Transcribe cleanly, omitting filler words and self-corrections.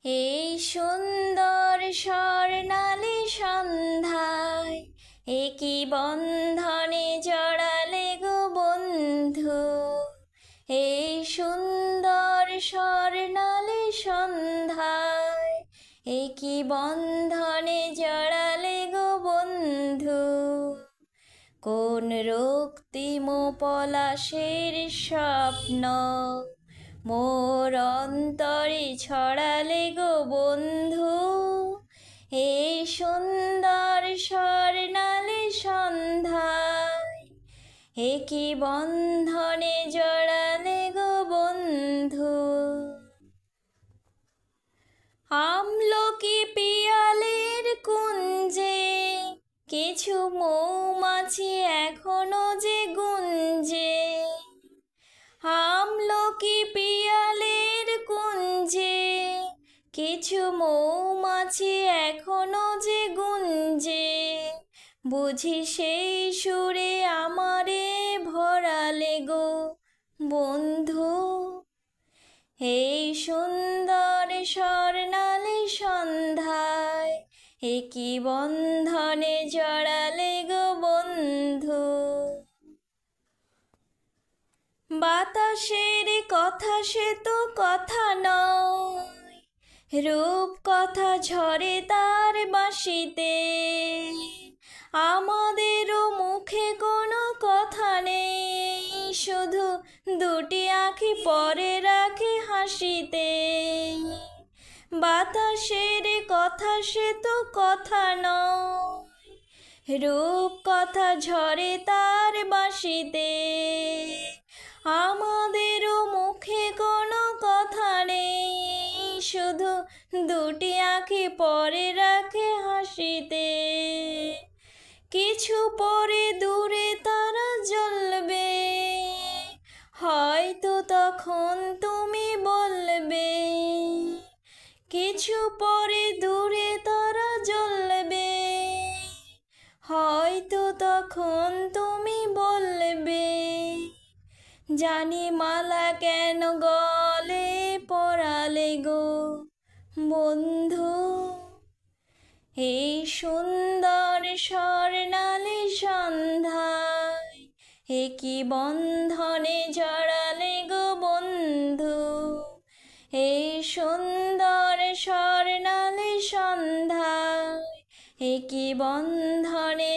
এই সুন্দর স্বর্ণালী সন্ধ্যায় একই বন্ধনে জড়ালে গো বন্ধু। এই সুন্দর স্বর্ণালী সন্ধ্যায় একই বন্ধনে জড়ালে গো বন্ধু। কোন রক্তিম পলাশের স্বপ্ন মোর অন্তরে ছড়ালে গো বন্ধু। এই সুন্দর স্বর্ণালী সন্ধ্যায় একই বন্ধনে জড়ালে গো বন্ধু। আমলকি পিয়ালের কুঞ্জে কিছু মৌমাছি এখনো যে গুঞ্জে। আমলকি পিয়ালের কুঞ্জে কিছু মৌমাছি এখনো যে গুঞ্জে। বুঝি সেই সুরে আমারে ভরালে গো বন্ধু। এই সুন্দর স্বর্ণালী সন্ধ্যায় একই বন্ধনে জড়ালে গো বন্ধু। বাতাসের কথা সে তো কথা নয়, রূপ কথা ঝরে তার বাঁশিতে। আমাদেরও মুখে কোনো কথা নেই, শুধু দুটি আঁখি পরে রাখে হাসিতে। বাতাসের কথা সে তো কথা নয়, রূপ কথা ঝরে তার বাঁশিতে। আমাদেরও মুখে কোনো কথা নেই, শুধু দুটি আঁখি পরে রাখে হাসিতে। কিছু পরে দূরে তারা জ্বলবে, হয়তো তখন তুমি বলবে। কিছু পরে দূরে তারা জ্বলবে, হয়তো তখন তুমি বলবে। জানি মালা কেন গলে পরালে গো বন্ধু। এই সুন্দর স্বর্ণালী সন্ধ্যায় একই বন্ধনে জড়ালে গো বন্ধু। এই সুন্দর স্বর্ণালী সন্ধ্যায় একই বন্ধনে